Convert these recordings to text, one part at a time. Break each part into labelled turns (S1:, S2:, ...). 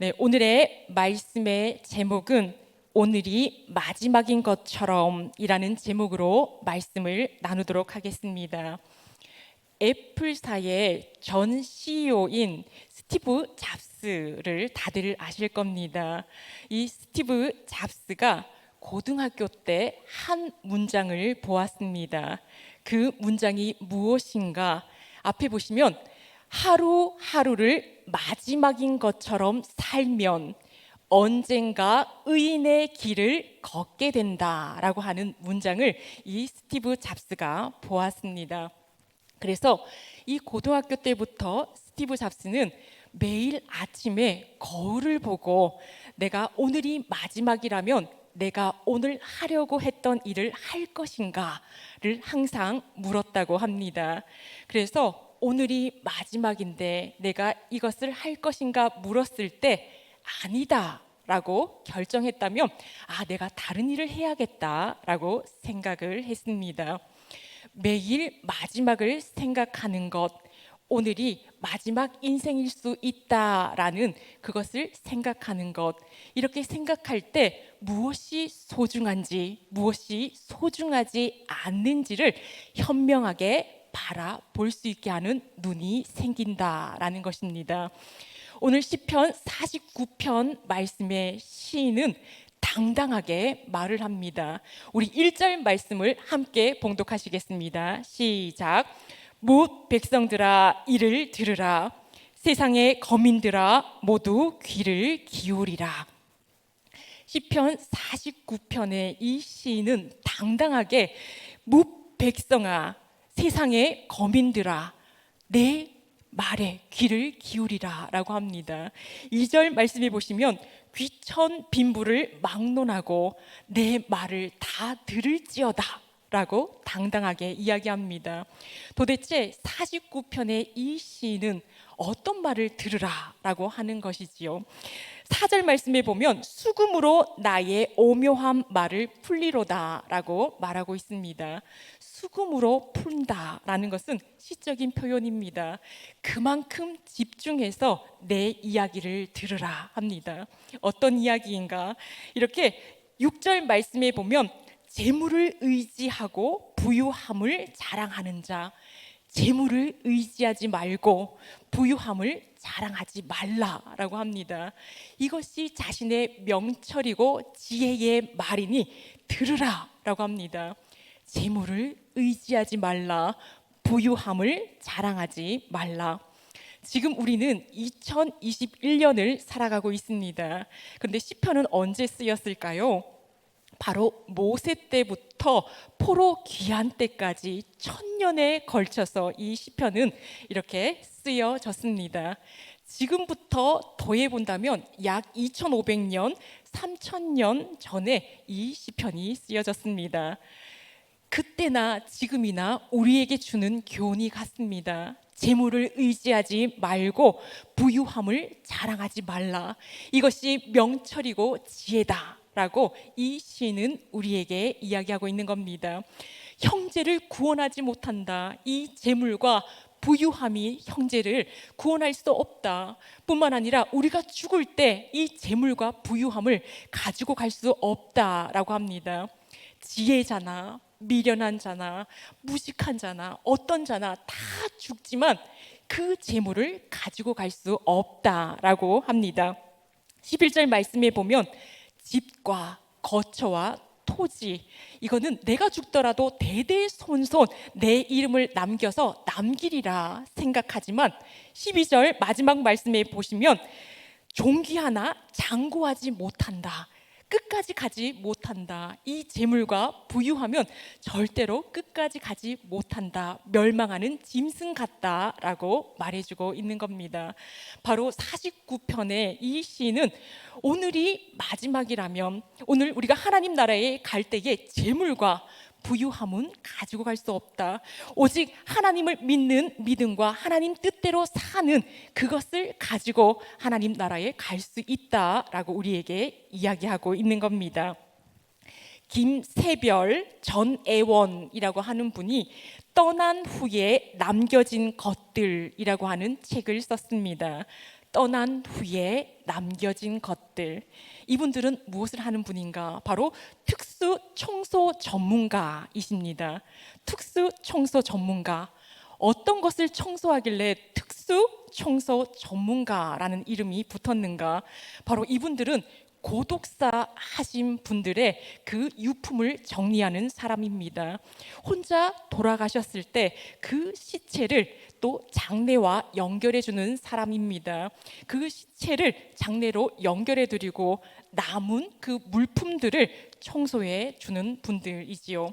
S1: 네, 오늘의 말씀의 제목은 오늘이 마지막인 것처럼 이라는 제목으로 말씀을 나누도록 하겠습니다. 애플사의 전 CEO인 스티브 잡스를 다들 아실 겁니다. 이 스티브 잡스가 고등학교 때 한 문장을 보았습니다. 그 문장이 무엇인가? 앞에 보시면 하루하루를 마지막인 것처럼 살면 언젠가 의인의 길을 걷게 된다라고 하는 문장을 이 스티브 잡스가 보았습니다. 그래서 이 고등학교 때부터 스티브 잡스는 매일 아침에 거울을 보고 내가 오늘이 마지막이라면 내가 오늘 하려고 했던 일을 할 것인가를 항상 물었다고 합니다. 그래서 오늘이 마지막인데 내가 이것을 할 것인가 물었을 때 아니다 라고 결정했다면 내가 다른 일을 해야겠다라고 생각을 했습니다. 매일 마지막을 생각하는 것, 오늘이 마지막 인생일 수 있다라는 그것을 생각하는 것, 이렇게 생각할 때 무엇이 소중한지, 무엇이 소중하지 않는지를 현명하게 바라볼 수 있게 하는 눈이 생긴다라는 것입니다. 오늘 시편 49편 말씀의 시인은 당당하게 말을 합니다. 우리 1절 말씀을 함께 봉독하시겠습니다. 시작. 뭇 백성들아 이를 들으라. 세상의 거민들아 모두 귀를 기울이라. 시편 49편의 이 시인은 당당하게 뭇 백성아, 세상의 거민들아, 내 말에 귀를 기울이라 라고 합니다. 2절 말씀해 보시면 귀천 빈부를 막론하고 내 말을 다 들을지어다 라고 당당하게 이야기합니다. 도대체 49편의 이 시인은 어떤 말을 들으라 라고 하는 것이지요. 4절 말씀에 보면 수금으로 나의 오묘한 말을 풀리로다 라고 말하고 있습니다. 수금으로 푼다라는 것은 시적인 표현입니다. 그만큼 집중해서 내 이야기를 들으라 합니다. 어떤 이야기인가? 이렇게 6절 말씀에 보면 재물을 의지하고 부유함을 자랑하는 자, 재물을 의지하지 말고 부유함을 자랑하지 말라라고 합니다. 이것이 자신의 명철이고 지혜의 말이니 들으라라고 합니다. 재물을 의지하지 말라, 부유함을 자랑하지 말라. 지금 우리는 2021년을 살아가고 있습니다. 그런데 시편은 언제 쓰였을까요? 바로 모세 때부터 포로 귀환 때까지 1000년에 걸쳐서 이 시편은 이렇게 쓰여졌습니다. 지금부터 더해 본다면 약 2500년, 3000년 전에 이 시편이 쓰여졌습니다. 그때나 지금이나 우리에게 주는 교훈이 같습니다. 재물을 의지하지 말고 부유함을 자랑하지 말라. 이것이 명철이고 지혜다 라고 이 시는 우리에게 이야기하고 있는 겁니다. 형제를 구원하지 못한다. 이 재물과 부유함이 형제를 구원할 수 없다. 뿐만 아니라 우리가 죽을 때 이 재물과 부유함을 가지고 갈 수 없다라고 합니다. 지혜자나 미련한 자나 무식한 자나 어떤 자나 다 죽지만 그 재물을 가지고 갈 수 없다라고 합니다. 11절 말씀에 보면 집과 거처와 토지, 이거는 내가 죽더라도 대대손손 내 이름을 남겨서 남기리라 생각하지만 12절 마지막 말씀에 보시면 종기 하나 장구하지 못한다. 끝까지 가지 못한다. 이 재물과 부유하면 절대로 끝까지 가지 못한다. 멸망하는 짐승 같다라고 말해주고 있는 겁니다. 바로 49편의 이 시는 오늘이 마지막이라면 오늘 우리가 하나님 나라에 갈 때에 재물과 부유함은 가지고 갈 수 없다. 오직 하나님을 믿는 믿음과 하나님 뜻대로 사는 그것을 가지고 하나님 나라에 갈 수 있다라고 우리에게 이야기하고 있는 겁니다. 김세별 전 애원이라고 하는 분이 떠난 후에 남겨진 것들이라고 하는 책을 썼습니다. 떠난 후에 남겨진 것들. 이분들은 무엇을 하는 분인가? 바로 특수 청소 전문가이십니다. 특수 청소 전문가. 어떤 것을 청소하길래 특수 청소 전문가라는 이름이 붙었는가? 바로 이분들은 고독사 하신 분들의 그 유품을 정리하는 사람입니다. 혼자 돌아가셨을 때 그 시체를 또 장례와 연결해 주는 사람입니다. 그 시체를 장례로 연결해 드리고 남은 그 물품들을 청소해 주는 분들이지요.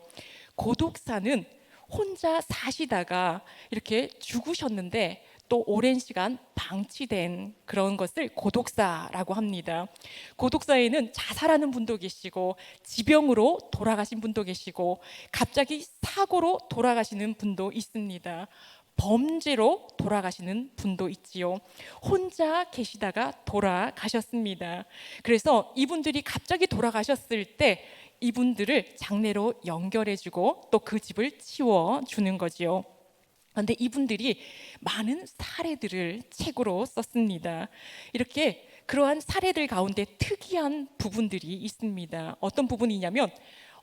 S1: 고독사는 혼자 사시다가 이렇게 죽으셨는데 또 오랜 시간 방치된 그런 것을 고독사라고 합니다. 고독사에는 자살하는 분도 계시고 지병으로 돌아가신 분도 계시고 갑자기 사고로 돌아가시는 분도 있습니다. 범죄로 돌아가시는 분도 있지요. 혼자 계시다가 돌아가셨습니다. 그래서 이분들이 갑자기 돌아가셨을 때 이분들을 장례로 연결해주고 또 그 집을 치워주는 거지요. 그런데 이분들이 많은 사례들을 책으로 썼습니다. 이렇게 그러한 사례들 가운데 특이한 부분들이 있습니다. 어떤 부분이냐면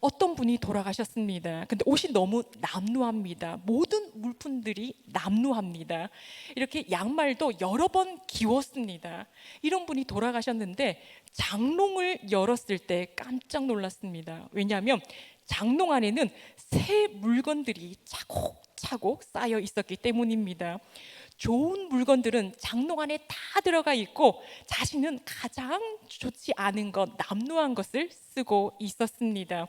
S1: 어떤 분이 돌아가셨습니다. 근데 옷이 너무 남루합니다. 모든 물품들이 남루합니다. 이렇게 양말도 여러 번 기웠습니다. 이런 분이 돌아가셨는데 장롱을 열었을 때 깜짝 놀랐습니다. 왜냐하면 장롱 안에는 새 물건들이 차곡차곡 쌓여 있었기 때문입니다. 좋은 물건들은 장롱 안에 다 들어가 있고 자신은 가장 좋지 않은 것, 남루한 것을 쓰고 있었습니다.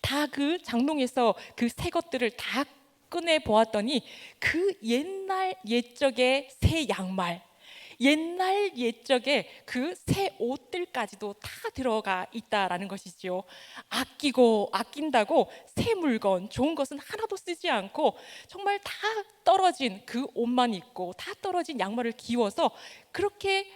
S1: 다 그 장롱에서 그 새 것들을 다 꺼내 보았더니 그 옛날 옛적의 새 양말, 옛날 옛적의 그 새 옷들까지도 다 들어가 있다라는 것이지요. 아끼고 아낀다고 새 물건, 좋은 것은 하나도 쓰지 않고 정말 다 떨어진 그 옷만 입고 다 떨어진 양말을 기워서 그렇게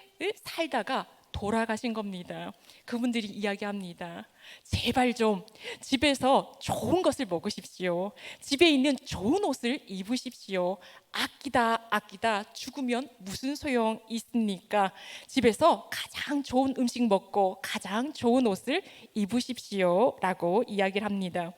S1: 살다가 돌아가신 겁니다. 그분들이 이야기합니다. 제발 좀 집에서 좋은 것을 먹으십시오. 집에 있는 좋은 옷을 입으십시오. 아끼다 아끼다 죽으면 무슨 소용 있습니까? 집에서 가장 좋은 음식 먹고 가장 좋은 옷을 입으십시오 라고 이야기를 합니다.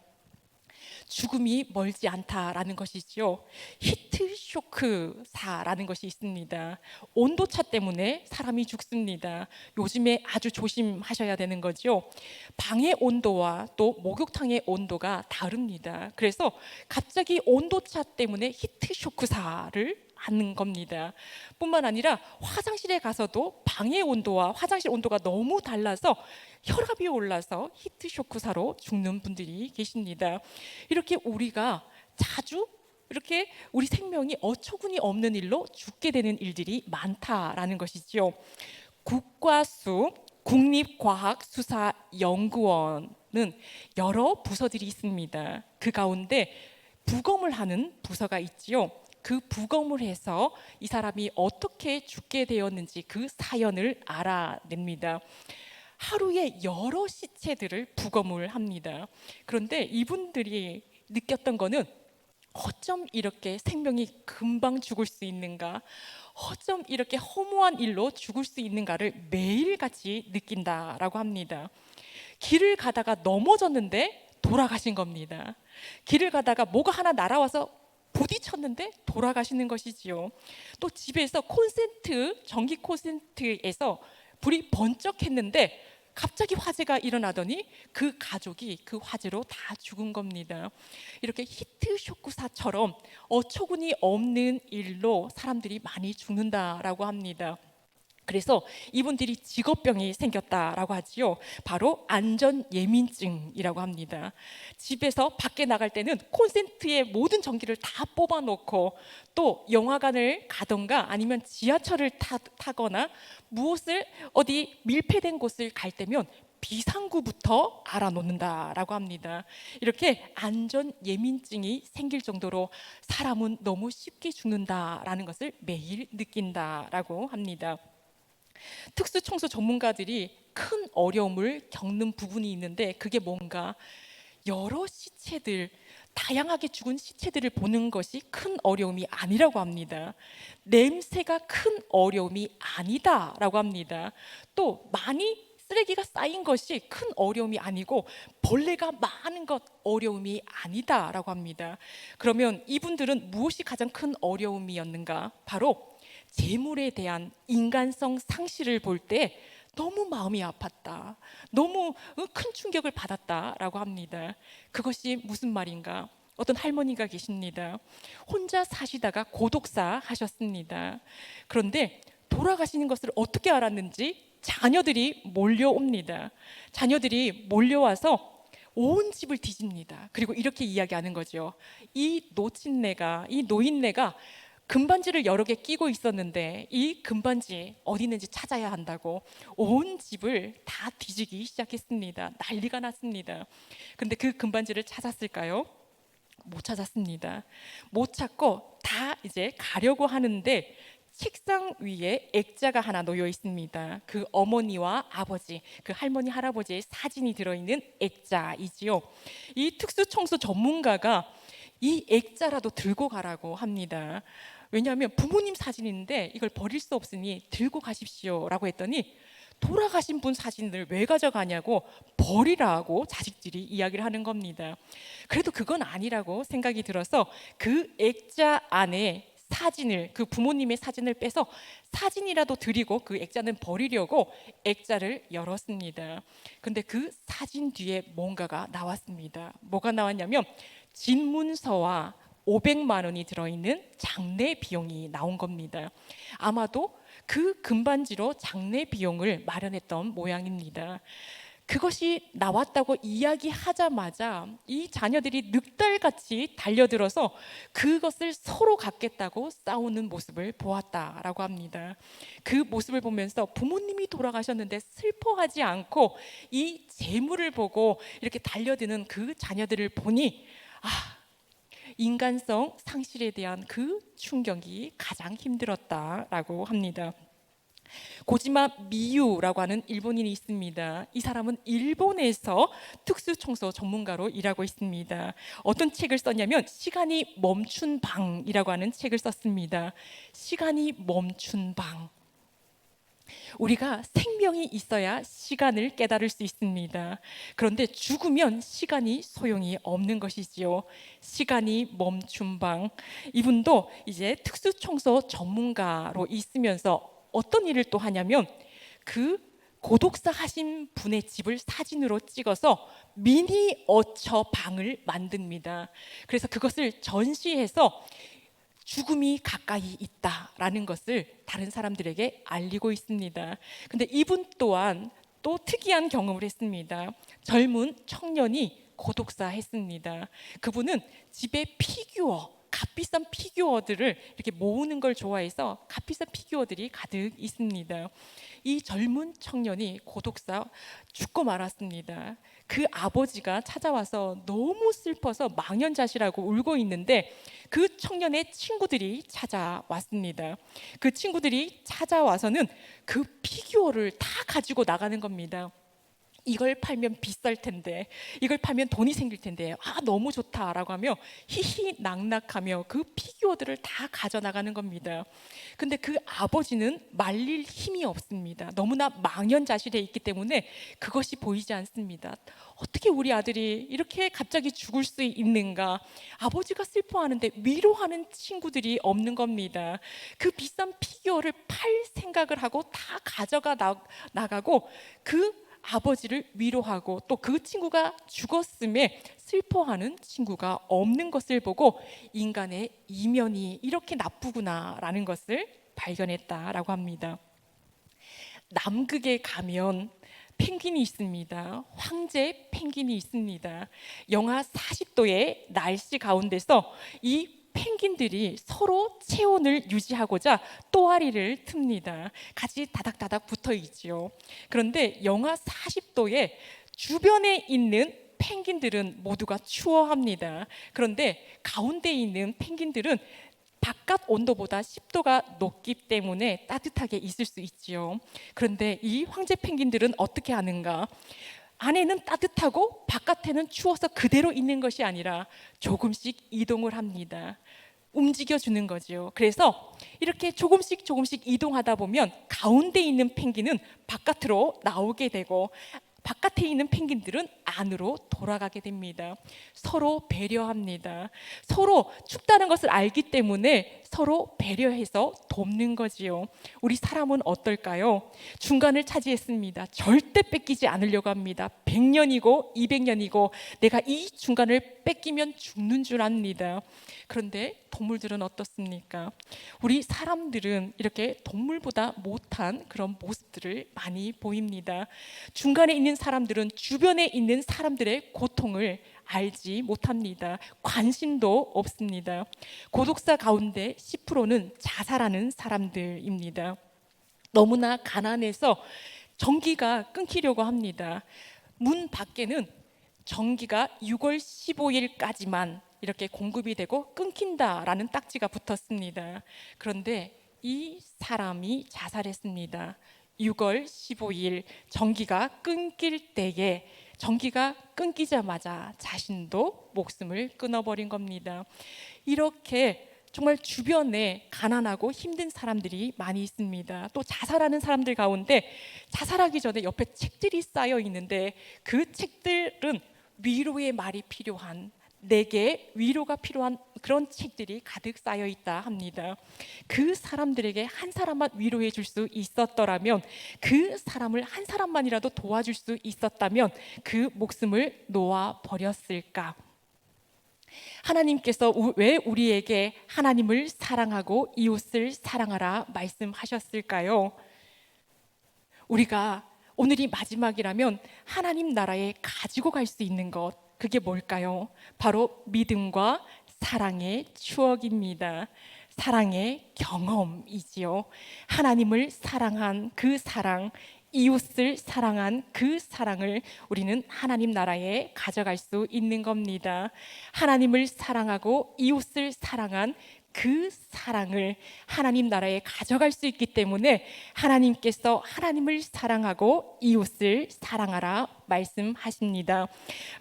S1: 죽음이 멀지 않다라는 것이죠. 히트 쇼크사라는 것이 있습니다. 온도차 때문에 사람이 죽습니다. 요즘에 아주 조심하셔야 되는 거죠. 방의 온도와 또 목욕탕의 온도가 다릅니다. 그래서 갑자기 온도차 때문에 히트 쇼크사를 하는 겁니다. 뿐만 아니라 화장실에 가서도 방의 온도와 화장실 온도가 너무 달라서 혈압이 올라서 히트쇼크사로 죽는 분들이 계십니다. 이렇게 우리가 자주 이렇게 우리 생명이 어처구니 없는 일로 죽게 되는 일들이 많다라는 것이지요. 국과수 국립과학수사연구원은 여러 부서들이 있습니다. 그 가운데 부검을 하는 부서가 있지요. 그 부검을 해서 이 사람이 어떻게 죽게 되었는지 그 사연을 알아냅니다. 하루에 여러 시체들을 부검을 합니다. 그런데 이분들이 느꼈던 거는 어쩜 이렇게 생명이 금방 죽을 수 있는가, 어쩜 이렇게 허무한 일로 죽을 수 있는가를 매일같이 느낀다라고 합니다. 길을 가다가 넘어졌는데 돌아가신 겁니다. 길을 가다가 뭐가 하나 날아와서 부딪혔는데 돌아가시는 것이지요. 또 집에서 전기 콘센트에서 불이 번쩍했는데 갑자기 화재가 일어나더니 그 가족이 그 화재로 다 죽은 겁니다. 이렇게 히트쇼크사처럼 어처구니 없는 일로 사람들이 많이 죽는다라고 합니다. 그래서 이분들이 직업병이 생겼다라고 하지요. 바로 안전예민증이라고 합니다. 집에서 밖에 나갈 때는 콘센트의 모든 전기를 다 뽑아놓고 또 영화관을 가던가 아니면 지하철을 타거나 무엇을 어디 밀폐된 곳을 갈 때면 비상구부터 알아놓는다라고 합니다. 이렇게 안전예민증이 생길 정도로 사람은 너무 쉽게 죽는다라는 것을 매일 느낀다라고 합니다. 특수청소 전문가들이 큰 어려움을 겪는 부분이 있는데 그게 뭔가 여러 시체들 다양하게 죽은 시체들을 보는 것이 큰 어려움이 아니라고 합니다. 냄새가 큰 어려움이 아니다라고 합니다. 또 많이 쓰레기가 쌓인 것이 큰 어려움이 아니고 벌레가 많은 것 어려움이 아니다라고 합니다. 그러면 이분들은 무엇이 가장 큰 어려움이었는가? 바로 재물에 대한 인간성 상실을 볼 때 너무 마음이 아팠다. 너무 큰 충격을 받았다라고 합니다. 그것이 무슨 말인가? 어떤 할머니가 계십니다. 혼자 사시다가 고독사 하셨습니다. 그런데 돌아가시는 것을 어떻게 알았는지 자녀들이 몰려옵니다. 자녀들이 몰려와서 온 집을 뒤집니다. 그리고 이렇게 이야기하는 거죠. 이 노인네가 금반지를 여러 개 끼고 있었는데 이 금반지 어디 있는지 찾아야 한다고 온 집을 다 뒤지기 시작했습니다. 난리가 났습니다. 그런데 그 금반지를 찾았을까요? 못 찾았습니다. 못 찾고 다 이제 가려고 하는데 책상 위에 액자가 하나 놓여 있습니다. 그 어머니와 아버지, 그 할머니 할아버지의 사진이 들어있는 액자이지요. 이 특수청소 전문가가 이 액자라도 들고 가라고 합니다. 왜냐하면 부모님 사진인데 이걸 버릴 수 없으니 들고 가십시오라고 했더니 돌아가신 분 사진을 왜 가져가냐고 버리라고 자식들이 이야기를 하는 겁니다. 그래도 그건 아니라고 생각이 들어서 그 액자 안에 그 부모님의 사진을 빼서 사진이라도 드리고 그 액자는 버리려고 액자를 열었습니다. 근데 그 사진 뒤에 뭔가가 나왔습니다. 뭐가 나왔냐면 진문서와 500만 원이 들어있는 장례 비용이 나온 겁니다. 아마도 그 금반지로 장례 비용을 마련했던 모양입니다. 그것이 나왔다고 이야기하자마자 이 자녀들이 늑달같이 달려들어서 그것을 서로 갖겠다고 싸우는 모습을 보았다라고 합니다. 그 모습을 보면서 부모님이 돌아가셨는데 슬퍼하지 않고 이 재물을 보고 이렇게 달려드는 그 자녀들을 보니 인간성 상실에 대한 그 충격이 가장 힘들었다라고 합니다. 고지마 미유라고 하는 일본인이 있습니다. 이 사람은 일본에서 특수청소 전문가로 일하고 있습니다. 어떤 책을 썼냐면 시간이 멈춘 방이라고 하는 책을 썼습니다. 시간이 멈춘 방. 우리가 생명이 있어야 시간을 깨달을 수 있습니다. 그런데 죽으면 시간이 소용이 없는 것이지요. 시간이 멈춘 방. 이분도 이제 특수청소 전문가로 있으면서 어떤 일을 또 하냐면 그 고독사 하신 분의 집을 사진으로 찍어서 미니 어처 방을 만듭니다. 그래서 그것을 전시해서 죽음이 가까이 있다라는 것을 다른 사람들에게 알리고 있습니다. 근데 이분 또한 또 특이한 경험을 했습니다. 젊은 청년이 고독사 했습니다. 그분은 집에 값비싼 피규어들을 이렇게 모으는 걸 좋아해서 값비싼 피규어들이 가득 있습니다. 이 젊은 청년이 고독사 죽고 말았습니다. 그 아버지가 찾아와서 너무 슬퍼서 망연자실하고 울고 있는데 그 청년의 친구들이 찾아왔습니다. 그 친구들이 찾아와서는 그 피규어를 다 가지고 나가는 겁니다. 이걸 팔면 비쌀 텐데, 이걸 팔면 돈이 생길 텐데, 너무 좋다라고 하며 희희낙낙하며 그 피규어들을 다 가져나가는 겁니다. 근데 그 아버지는 말릴 힘이 없습니다. 너무나 망연자실해 있기 때문에 그것이 보이지 않습니다. 어떻게 우리 아들이 이렇게 갑자기 죽을 수 있는가? 아버지가 슬퍼하는데 위로하는 친구들이 없는 겁니다. 그 비싼 피규어를 팔 생각을 하고 다 가져가 나가고 그 아버지를 위로하고 또 그 친구가 죽었음에 슬퍼하는 친구가 없는 것을 보고 인간의 이면이 이렇게 나쁘구나라는 것을 발견했다라고 합니다. 남극에 가면 펭귄이 있습니다. 황제 펭귄이 있습니다. 영하 40도의 날씨 가운데서 이 펭귄들이 서로 체온을 유지하고자 또아리를 틉니다. 같이 다닥다닥 붙어 있지요. 그런데 영하 40도에 주변에 있는 펭귄들은 모두가 추워합니다. 그런데 가운데 있는 펭귄들은 바깥 온도보다 10도가 높기 때문에 따뜻하게 있을 수 있지요. 그런데 이 황제 펭귄들은 어떻게 하는가? 안에는 따뜻하고 바깥에는 추워서 그대로 있는 것이 아니라 조금씩 이동을 합니다. 움직여주는 거죠. 그래서 이렇게 조금씩 조금씩 이동하다 보면 가운데 있는 펭귄은 바깥으로 나오게 되고 바깥에 있는 펭귄들은 안으로 돌아가게 됩니다. 서로 배려합니다. 서로 춥다는 것을 알기 때문에 서로 배려해서 돕는 거지요. 우리 사람은 어떨까요? 중간을 차지했습니다. 절대 뺏기지 않으려고 합니다. 100년이고 200년이고 내가 이 중간을 뺏기면 죽는 줄 압니다. 그런데 동물들은 어떻습니까? 우리 사람들은 이렇게 동물보다 못한 그런 모습들을 많이 보입니다. 중간에 있는 사람들은 주변에 있는 사람들의 고통을 알지 못합니다. 관심도 없습니다. 고독사 가운데 10%는 자살하는 사람들입니다. 너무나 가난해서 전기가 끊기려고 합니다. 문 밖에는 전기가 6월 15일까지만 이렇게 공급이 되고 끊긴다라는 딱지가 붙었습니다. 그런데 이 사람이 자살했습니다. 6월 15일 전기가 끊길 때에 전기가 끊기자마자 자신도 목숨을 끊어버린 겁니다. 이렇게 정말 주변에 가난하고 힘든 사람들이 많이 있습니다. 또 자살하는 사람들 가운데 자살하기 전에 옆에 책들이 쌓여 있는데 그 책들은 위로의 말이 필요한, 내게 위로가 필요한 그런 책들이 가득 쌓여 있다 합니다. 그 사람들에게 한 사람만 위로해 줄 수 있었더라면, 그 사람을 한 사람만이라도 도와줄 수 있었다면 그 목숨을 놓아 버렸을까? 하나님께서 왜 우리에게 하나님을 사랑하고 이웃을 사랑하라 말씀하셨을까요? 우리가 오늘이 마지막이라면 하나님 나라에 가지고 갈 수 있는 것, 그게 뭘까요? 바로 믿음과 사랑의 추억입니다. 사랑의 경험이지요. 하나님을 사랑한 그 사랑, 이웃을 사랑한 그 사랑을 우리는 하나님 나라에 가져갈 수 있는 겁니다. 하나님을 사랑하고 이웃을 사랑한 그 사랑을 하나님 나라에 가져갈 수 있기 때문에 하나님께서 하나님을 사랑하고 이웃을 사랑하라 말씀하십니다.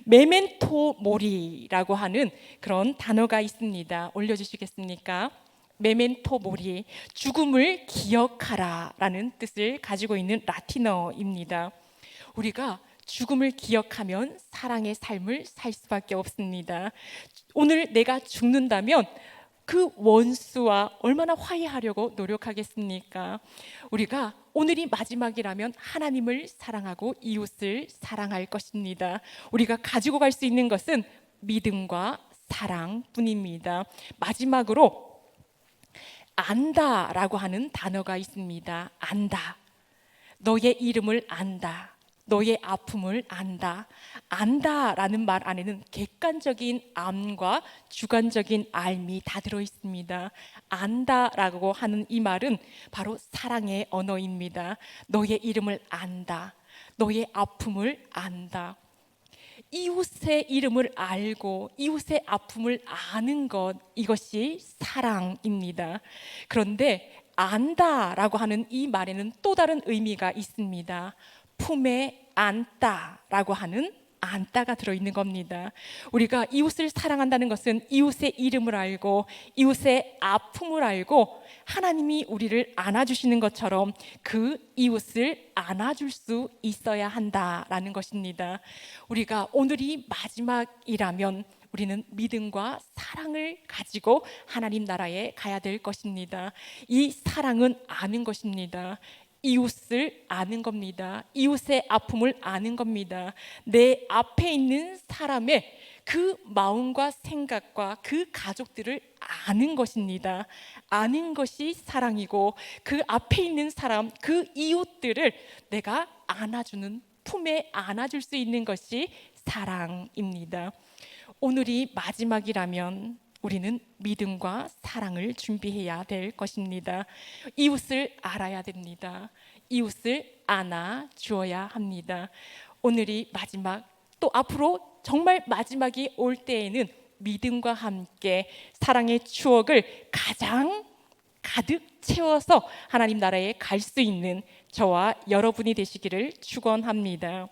S1: 메멘토 모리라고 하는 그런 단어가 있습니다. 올려주시겠습니까? 메멘토 모리, 죽음을 기억하라 라는 뜻을 가지고 있는 라틴어입니다. 우리가 죽음을 기억하면 사랑의 삶을 살 수밖에 없습니다. 오늘 내가 죽는다면 그 원수와 얼마나 화해하려고 노력하겠습니까? 우리가 오늘이 마지막이라면 하나님을 사랑하고 이웃을 사랑할 것입니다. 우리가 가지고 갈 수 있는 것은 믿음과 사랑뿐입니다. 마지막으로 안다라고 하는 단어가 있습니다. 안다. 너의 이름을 안다. 너의 아픔을 안다. 안다라는 말 안에는 객관적인 암과 주관적인 알미 다 들어 있습니다. 안다라고 하는 이 말은 바로 사랑의 언어입니다. 너의 이름을 안다. 너의 아픔을 안다. 이웃의 이름을 알고 이웃의 아픔을 아는 것, 이것이 사랑입니다. 그런데 안다라고 하는 이 말에는 또 다른 의미가 있습니다. 품에 안다라고 하는 안다가 들어있는 겁니다. 우리가 이웃을 사랑한다는 것은 이웃의 이름을 알고 이웃의 아픔을 알고 하나님이 우리를 안아주시는 것처럼 그 이웃을 안아줄 수 있어야 한다라는 것입니다. 우리가 오늘이 마지막이라면 우리는 믿음과 사랑을 가지고 하나님 나라에 가야 될 것입니다. 이 사랑은 아는 것입니다. 이웃을 아는 겁니다. 이웃의 아픔을 아는 겁니다. 내 앞에 있는 사람의 그 마음과 생각과 그 가족들을 아는 것입니다. 아는 것이 사랑이고 그 앞에 있는 사람, 그 이웃들을 내가 안아주는, 품에 안아줄 수 있는 것이 사랑입니다. 오늘이 마지막이라면 우리는 믿음과 사랑을 준비해야 될 것입니다. 이웃을 알아야 됩니다. 이웃을 안아 주어야 합니다. 오늘이 마지막, 또 앞으로 정말 마지막이 올 때에는 믿음과 함께 사랑의 추억을 가장 가득 채워서 하나님 나라에 갈 수 있는 저와 여러분이 되시기를 축원합니다.